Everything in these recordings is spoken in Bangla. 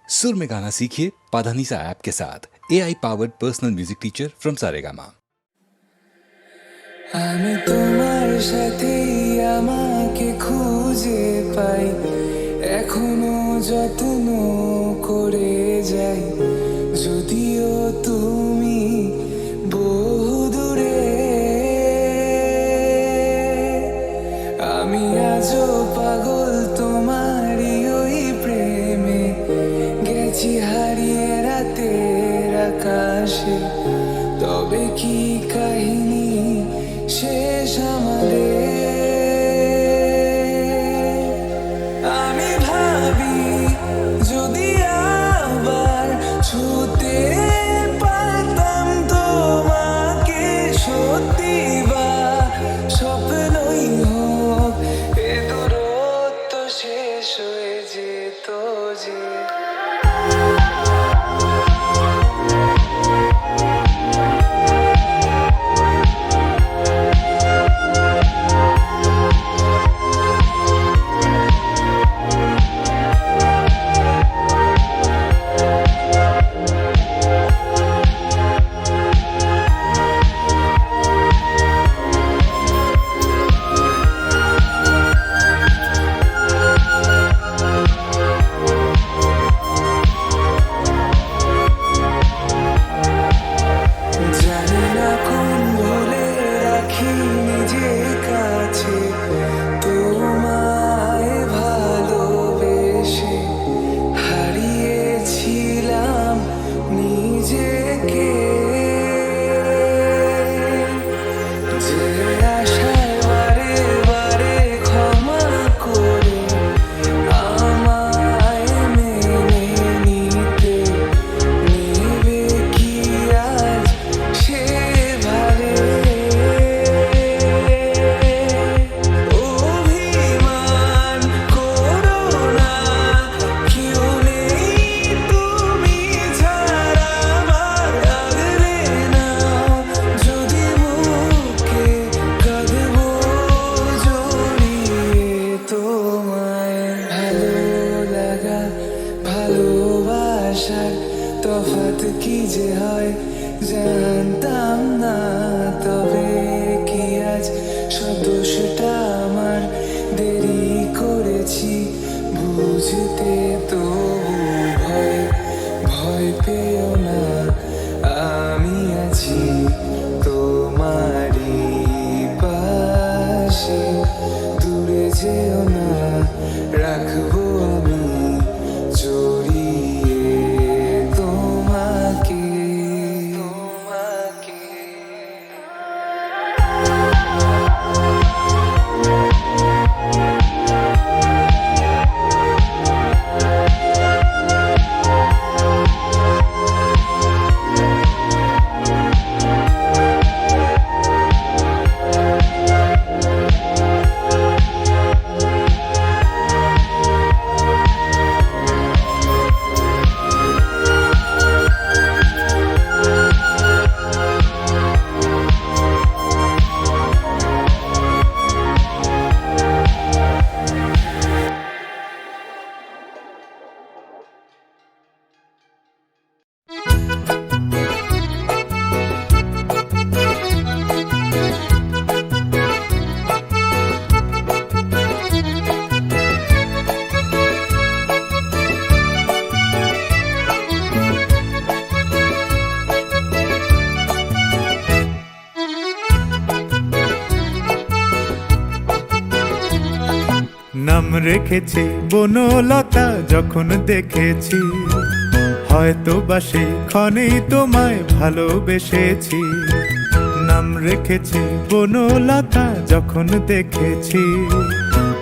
सुर में गाना सीखिए पाधानीसा ऐप के साथ AI powered personal music teacher from Saregama. আমি তোমার সাথে আমাকে খুঁজে পাই, এখনো যত্ন করে যাই, যদিও তুমি বহু দূরে। আমি আজও পাগল তোমারই ওই প্রেমে, গেছি হারিয়ে রাতের আকাশে। তবে কি কাহিনী শেষ আমাদের? আমি ভাবি যদি আবার ছুতে পারতাম তোমাকে, সত্যি বা স্বপ্নই হোক, এ দূরত্ব শেষ হয়ে যেত যে। জানি না কোন ভুলে রাখি নিজের কাছে, তোমায় ভালোবেসে হারিয়েছিলাম নিজেকে। যে আশায় বারে বারে ক্ষমা করে আমায় মেনে নিতে, নেবে কি আজ সেভাবে? অভিমান করো না, কেউ নেই তুমি ছাড়া আমার। আগলে নাও যদি মুখে, কাঁদবো জড়িয়ে তোমায়। ভালো লাগা ভালোবাসার তফাৎ কি যে হয় জানতাম না, তবে কি আজ সব দোষটা আমার? দেরি করেছি বুঝতে, তবু ভয় ভয় পেও না, আমি আছি তোমারই পাশে। দূরে যেও না, রাখবো আমি জড়িয়ে তোমাকে। নাম রেখেছি বনলতা যখন দেখেছি, হয়তো বা সেই ক্ষণেই তোমায় ভালোবেসেছি। নাম রেখেছি বনলতা যখন দেখেছি,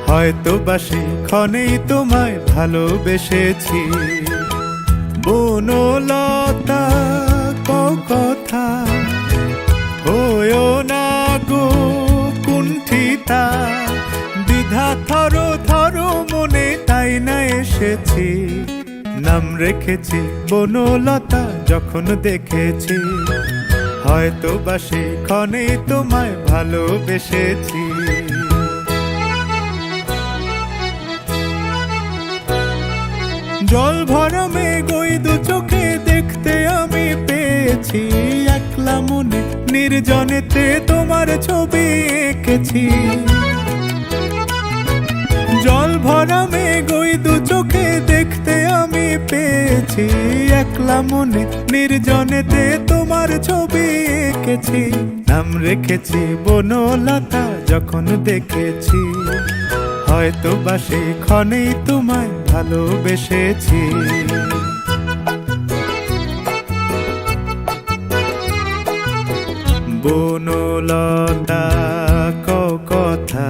হয়তো বা সেই ক্ষণেই তোমায় ভালোবেসেছি। বনলতা কথা হয়ো না গো কুণ্ঠিতা, দ্বিধা থরো থরো মনে তাই না এসেছি। নাম রেখেছি বনলতা যখন দেখেছি, হয়তো বা সেই ক্ষণেই তোমায় ভালোবেসেছি। জল ভরা মেঘ ওই দু চোখে দেখতে আমি পেয়েছি, একলা মনে নির্জনেতে তোমার ছবি এঁকেছি। জল ভরা মেঘ ওই দু চোখে দেখতে আমি পেয়েছি, একলা মনে নির্জনেতে তোমার ছবি এঁকেছি। নাম রেখেছি বনলতা যখন দেখেছি, হয়তো বা সেই ক্ষণেই তোমায় ভালোবেসেছি। বনলতা কথা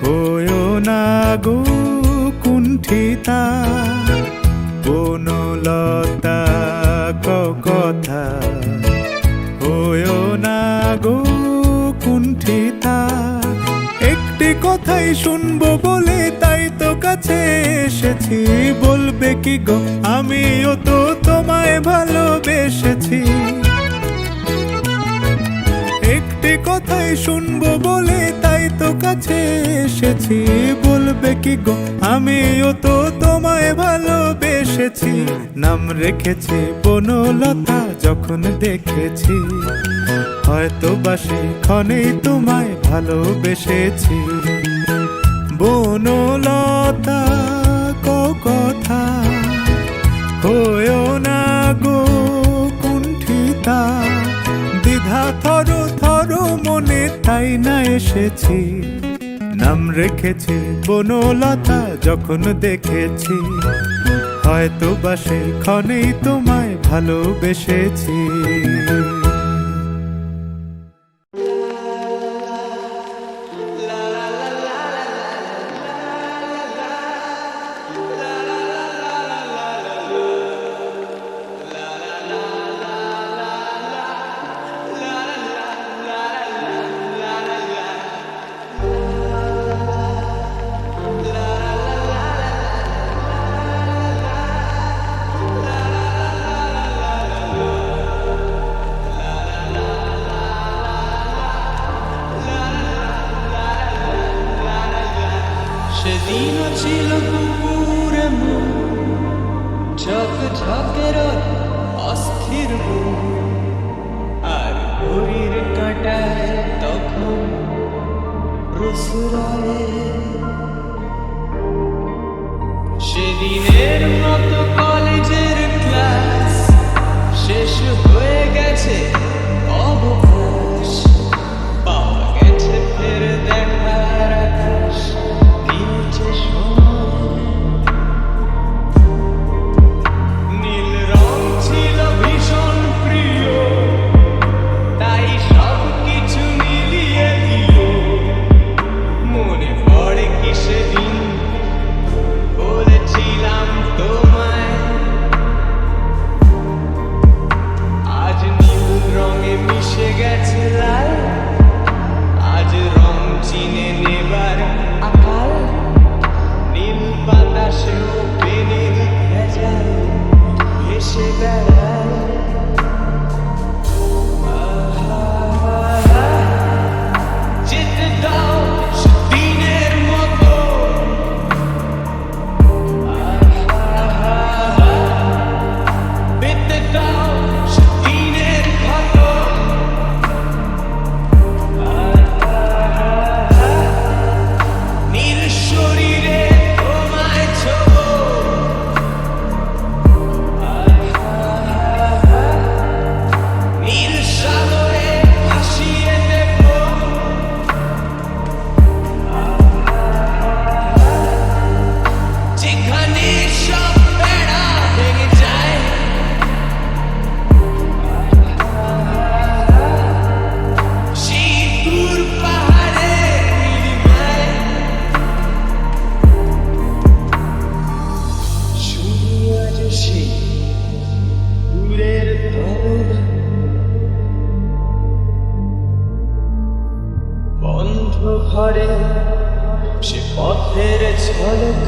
হয়ো না গো কুণ্ঠিতা, বনলতা কথা হয়ো না গো কুণ্ঠিতা। একটি কথাই শুনবো বলে তাই তো কাছে এসেছি, বলবে কি গো আমিও তো তোমায় ভালোবেসেছি। একটি কথাই শুনবো বলে তাই তো কাছে এসেছি, বলবে কি গো আমিও তো তোমায় ভালোবেসেছি। নাম রেখেছি বনলতা যখন দেখেছি, হয়তো বা সেই ক্ষণেই তোমায় ভালোবেসেছি। বনলতা কথা হয়ো না গো কুণ্ঠিতা, দ্বিধা থরো থরো মনে তাই না এসেছি। নাম রেখেছি বনলতা যখন দেখেছি, হয়তো বা সেই ক্ষণেই তোমায় ভালোবেসেছি। সেদিন ছিল পুকুরে ঝক ঝকের অস্থির আর ঘড়ির কাঁটায় তখন রসুরালে। সেদিনের মতো কলেজের ক্লাস শেষ হয়ে গেছে, অবকাশ পাওয়া গেছে ফের দেখার আকাশ। নীল রং ছিল ভীষণ প্রিয়, তাই সব কিছু মিলিয়ে দিল। মনে পড়ে কি সেদিন বলেছিলাম তোমায়, আজ নীল রঙে মিশে গেছে লাল, আজ রং চিনে নেবার আকাল। নীল বাতাসেও পেনের ভেজাল ভেসে বেড়ায়। যেতে দাও সেদিনের মতো, পেতে দাও সেদিনের ক্ষত। নীল শরীরে তোমায় ছোঁবো, নীল সাগরে ভাসিয়ে দেব। যেখানে সব বেড়া ভেঙে যায়, সেই দূর পাহাড়ের নীলিমায় শুধু আজ সেই দূরের ধরন, বন্ধ ঘরে সে পথের ঝলক।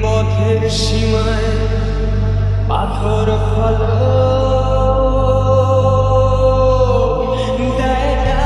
পথের সীমায় পাথর ফলক দেয় না।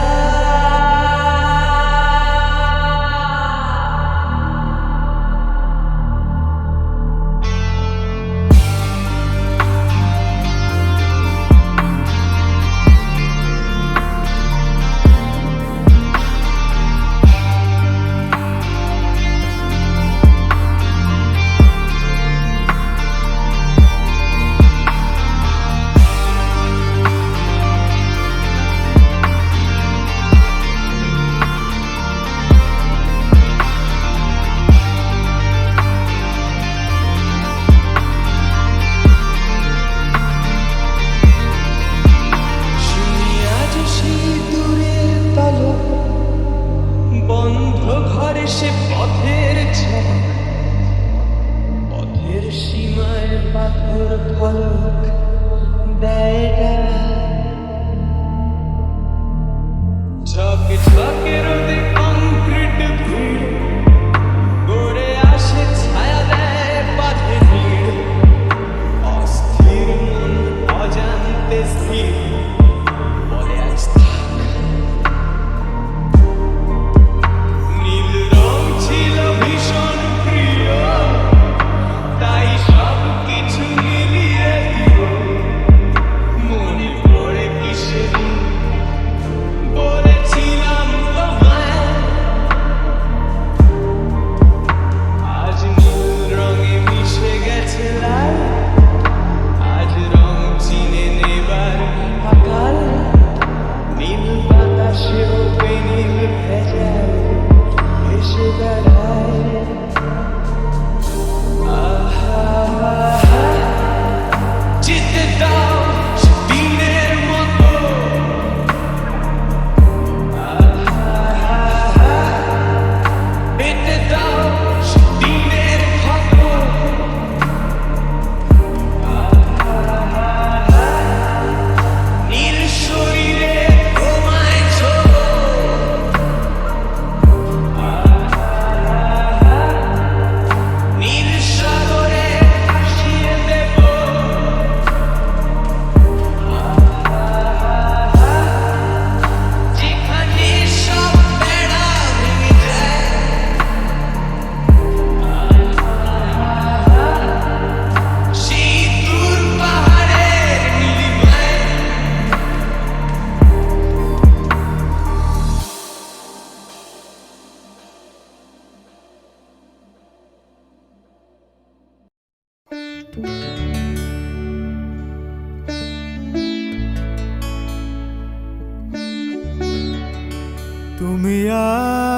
তুমি আর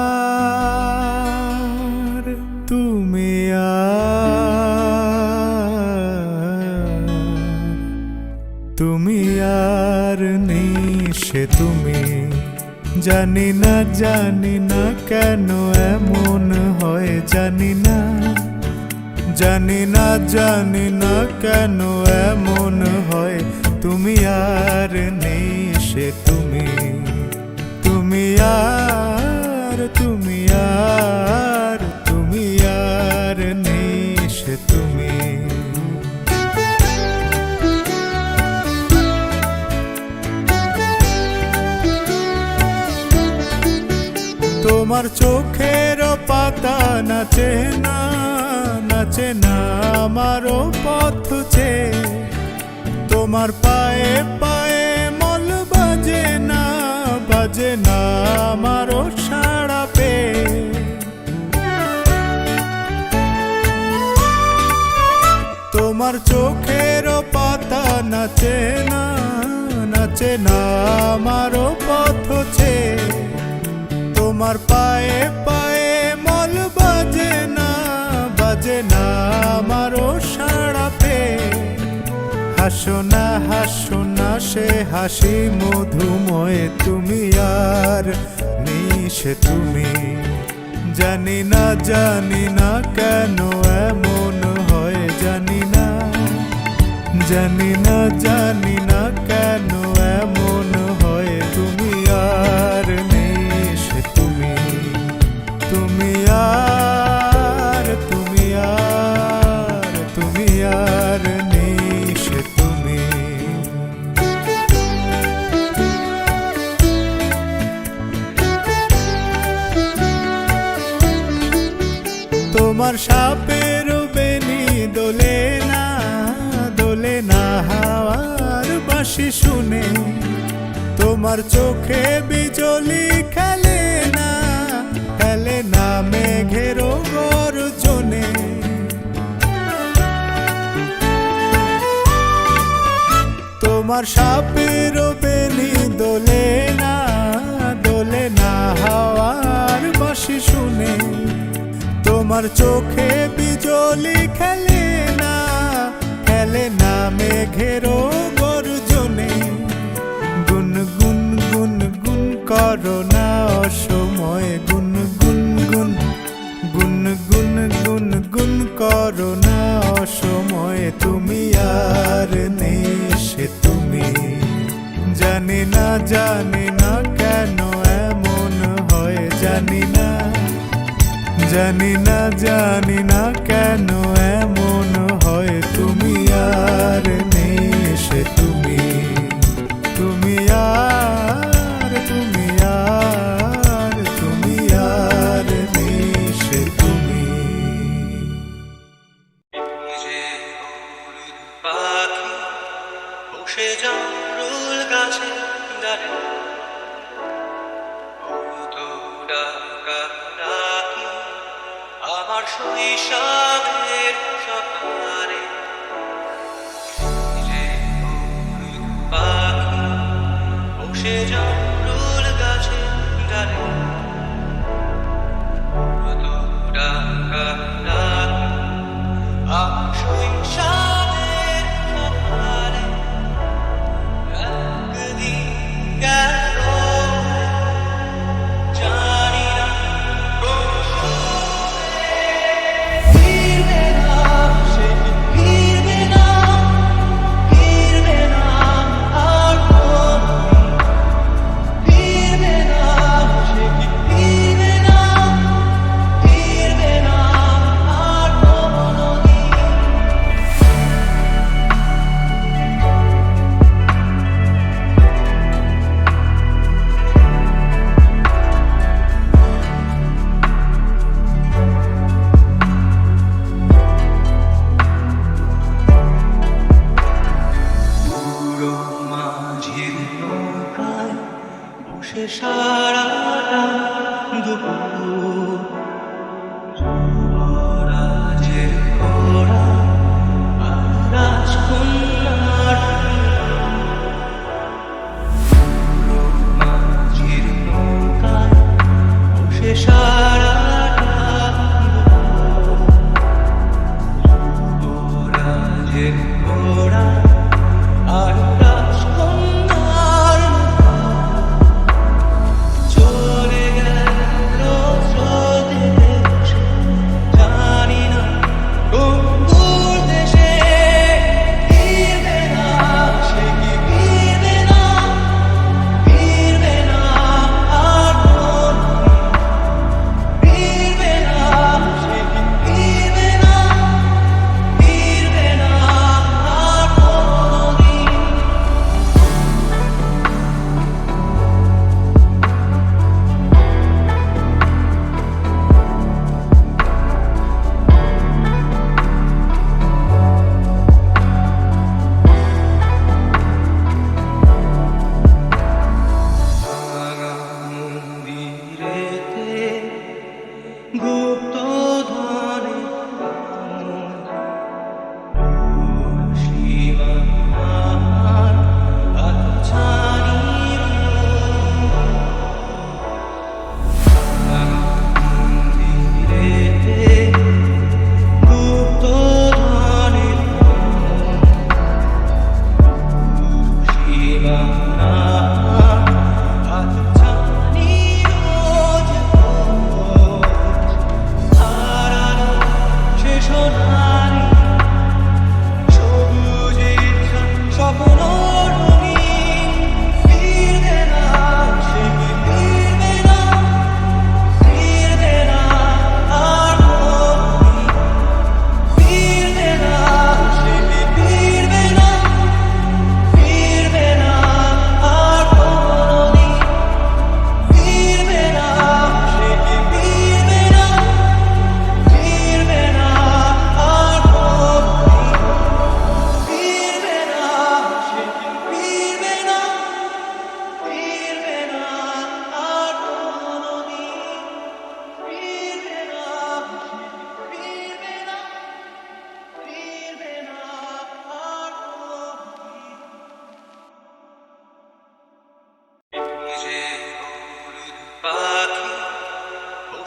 তুমি আর তুমি আর নিশে তুমি জানি না কেন এমন হয় জানি না কেন এমন হয় তুমি আর নিশে তুমি তুমি আর তুমি আর তুমি আর নিশে তুমি তোমার চোখের পাতা নাচে না আমারও পথ চেয়ে তোমার পায়ে পায়ে মল বাজে না আমারও সাড়া পেয়ে তোমার চোখের পাতা নাচে না আমারও পথ চেয়ে তোমার পায়ে পায়ে মল বাজে না আমারও সাড়া পেয়ে হাসো না সে হাসি মধুময় তুমি আর নিশে তুমি জানি না কেন এমন হয় জানি না কেন এমন হয় তুমি আর নিশে তুমি তুমি আর তুমি আর তুমি আর নিশে তুমি তোমার সাপের বেনি দোলে না হাওয়ার বাঁশি শুনে তোমার চোখে বিজলি খেলে না মেঘের গর্জনে তোমার সাপের বেনি দোলে না হাওয়ার বাঁশি শুনে তোমার চোখে বিজলি খেলে না মেঘের গর্জনে গুন করো না অসময় গুন করো না অসময় তুমি আর নিশে তুমি জানি না কেন এমন হয় জানি না কেন এমন হয় তুমি আর নিশে তুমি তুমি আর তুমি আর তুমি আর নিশে তুমি যে হলুদ পাখি বসে জামরুল গাছে ডালে তো ডাকা ডাকি আমার শৈশবের সকালে যে হলুদ পাখি বসে জামরুল গাছে ডালে তো ডাকা ডাকি আমার শৈশবের সকালে একদিন গেল জানি না কোন ফিরবে না সে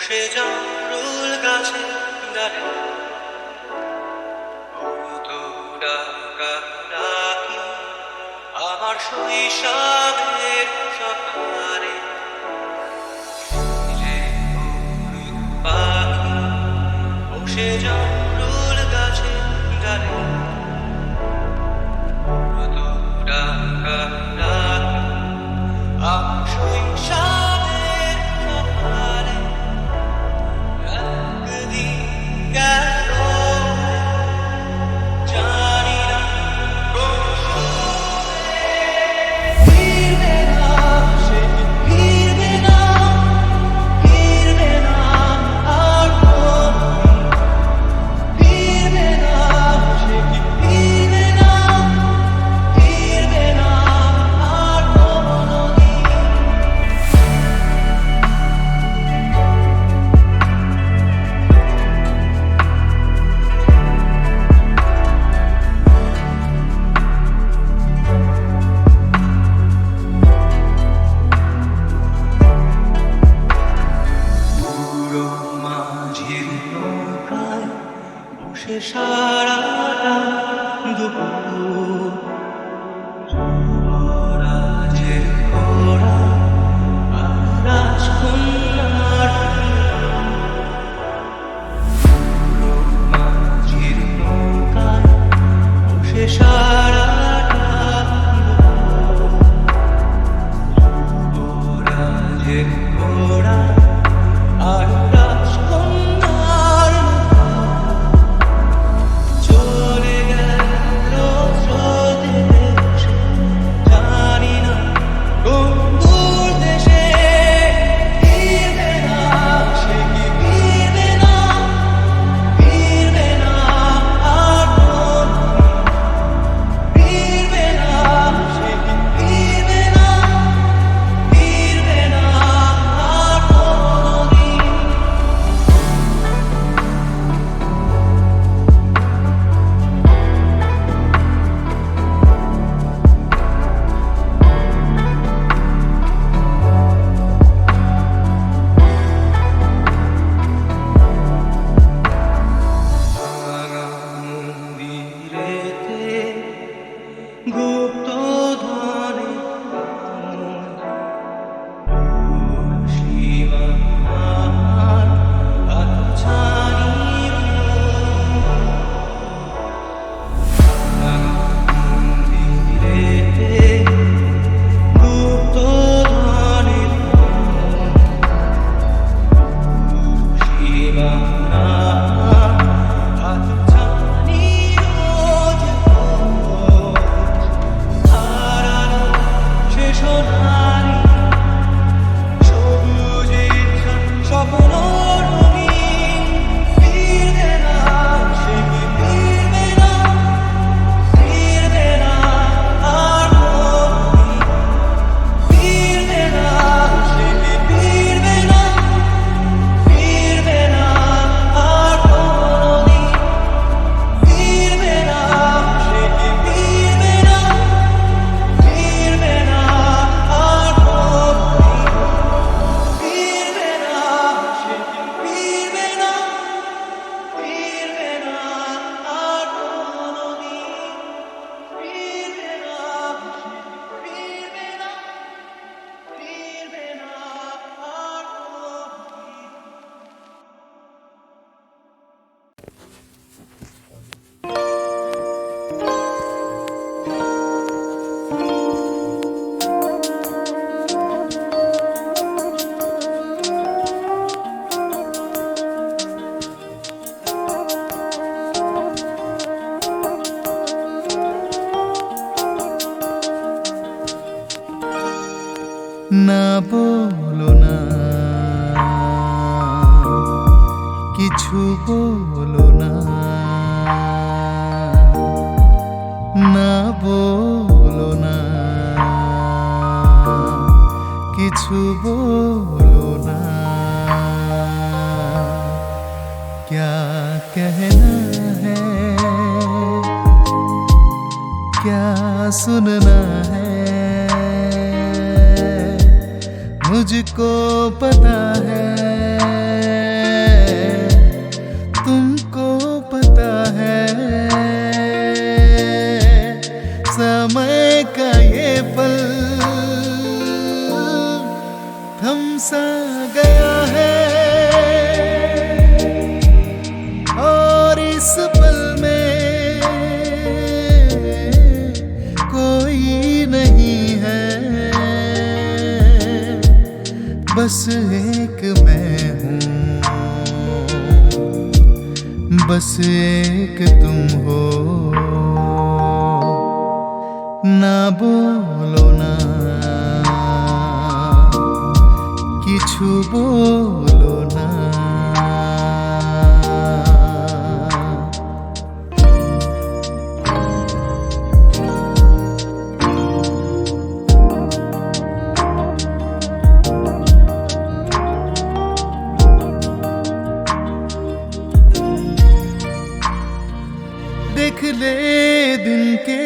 বসে জামরুল গাছে ডালে তো ডাকা ডাকি আমার শৈশবের সকালে যে অমৃত পাখি বসে জামরুল গাছে ডালে তো ডাকা ডাকি আমার শৈশবের সকালে একদিন গেল জানি না কোন ফিরবে না সে ফিরবে না ফিরবে না আর কোনদিন ফিরবে না সে ফিরবে না ফিরবে না আর কোনদিন পুরো মাঝির নৌকায় বসে সারাটা দুপুর যুবরাজের ঘোড়া আর রাজকন্যার পুরো মাঝির নৌকায় বসে সারাটা যুবরাজের ঘোড়া আর রাজকন্যার চলে গেল স্রোতে ভেসে, জানি না কোন দূর দেশে ফিরবে না সে কি ফিরবে না ফিরবে না আর কোনদিন ফিরবে না সে কি ফিরবে না ফিরবে না আর কোনদিন ভাঙা মন্দিরেতে গুপ্ত ধনে সীমার আচ্ছানি ভাঙা মন্দিরেতে গুপ্ত ধনে সীমানা আচ্ছানি রোজ হারানো সে সোনালি সবুজে স্বপ্ন রঙিন ফিরবে না সে কি ফিরবে না ফিরবে না আর কোনদিন ফিরবে না সে কি ফিরবে না ফিরবে না আর কোনদিন ফিরবে না সে কি ফিরবে না ফিরবে না আর কোনদিন ফিরবে না সে কি ফিরবে না ফিরবে না আর কোনদিন ফিরবে না সে কি ফিরবে না ফিরবে না আর কোনদিন না বলো না কিছু বলো না না বলো না কিছু বলো না क्या कहना है क्या सुनना है मुझको पता है तुमको पता है समय का ये पल थम सा गया है और इस पल में कोई नहीं है बस एक मैं हूँ बस एक तुम हो ना बोलो ना किछु बोलो ना देख ले दिन के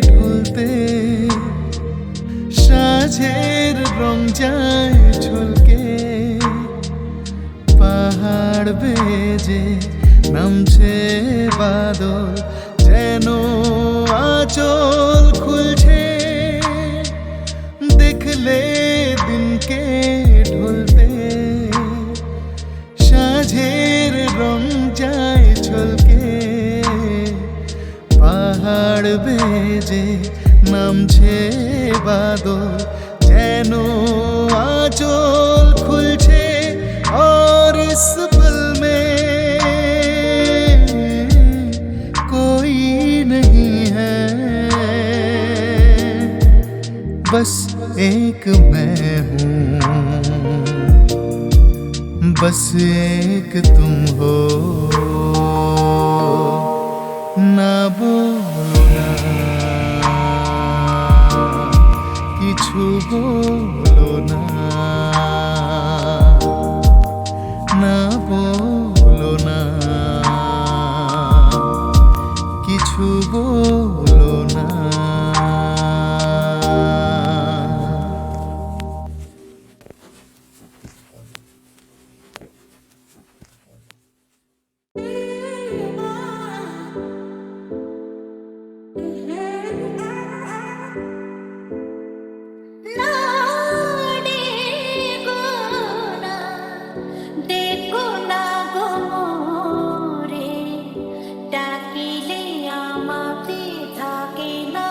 ঢুলতে সাঁঝের রং যায় ঝলকে পাহাড় বেজে নামছে বাদল যেন আঁচল খুলছে দেখলে দিনকে ঢুলতে সাঁঝের রং যায় ঝলকে পাহাড় বেজে নামছে বাদল যেন আঁচল খুলছে और इस पल में कोई नहीं है बस एक मैं हूँ बस एक तुम हो ना बोलो ना किछु बोलो ना ना बोलो ना किछु बोलो ना দেখো না গো মোরে ডাকিলে আমাতে থাকে না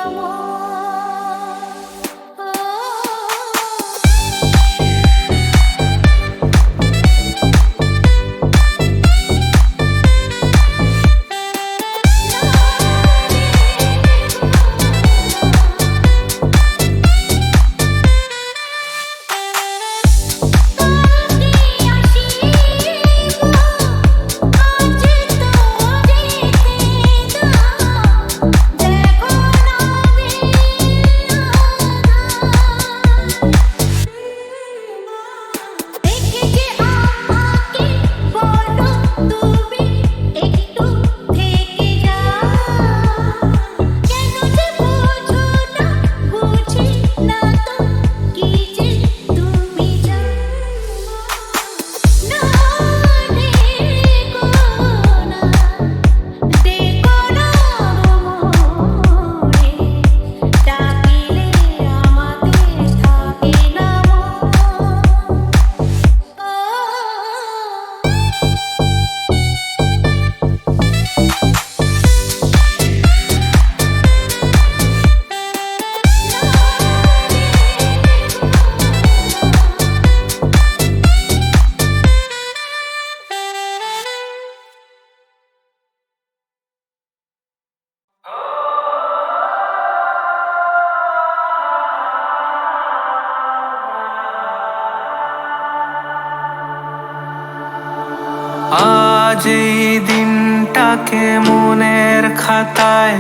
আজ এই দিনটাকে মনের খাতায়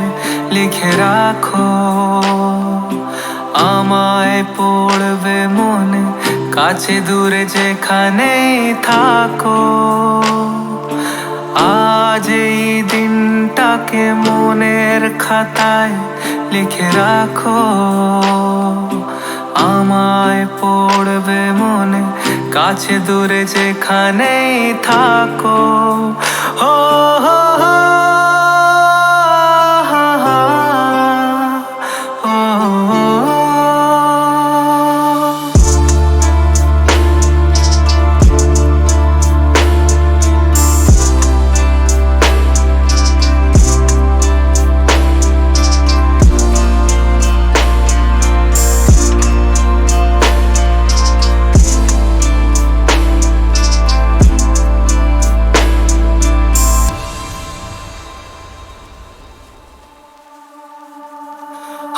লিখে রাখো আমায় পড়বে মনে কাছে দূরে যেখানেই থাকো আজ এই দিনটাকে মনের খাতায় লিখে রাখো আমায় পড়বে মনে কাছে দূরে যেখানেই থাকো হো হো হো, হা হা, ও, ও, ও।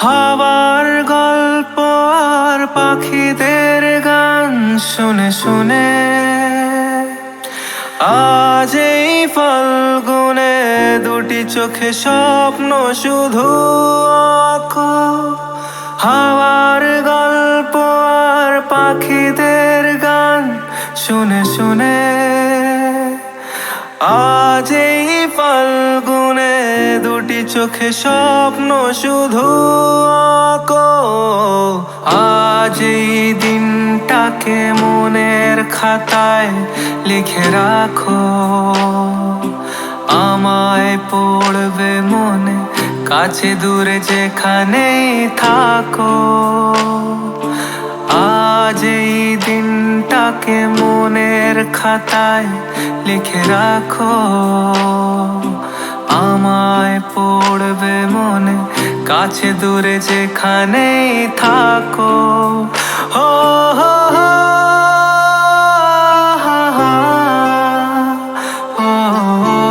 হাওয়ার গল্প আর পাখিদের গান শুনে শুনে আজ এই ফাল্গুনে দুটি চোখে স্বপ্ন শুধু আঁকো। হাওয়ার গল্প আর পাখিদের গান শুনে শুনে আজ এই ফাল্গুনে দুটি চোখে স্বপ্ন শুধু আঁকো। আজ এই দিনটাকে মনের খাতায় লিখে রাখো, আমায় পড়বে মনে কাছে দূরে যেখানেই থাকো। আজ এই দিনটাকে মনের খাতায় লিখে রাখো, আমায় পড়বে মনে কাছে দূরে যেখানেই থাকো। হো হো হো, হা হা, ও, ও, ও।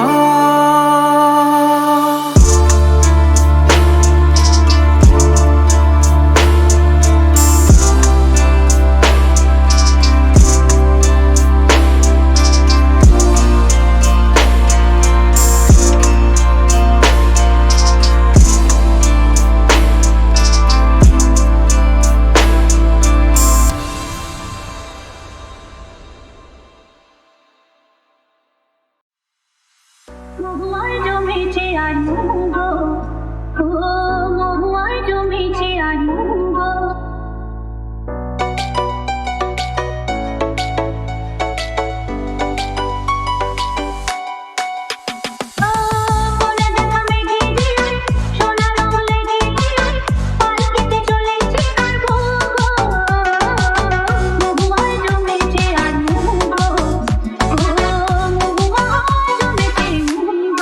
মহুয়ায় জমেছে আনন্দ, ও মহুয়ায় জমেছে আনন্দ। কোলে দেখা মেঘে দিয়ে সোনা রং লেগে দিয়ে পালকিতে চলেছে আর ভোগ। মহুয়ায় জমেছে আনন্দ, ও মহুয়ায় জমেছে আনন্দ।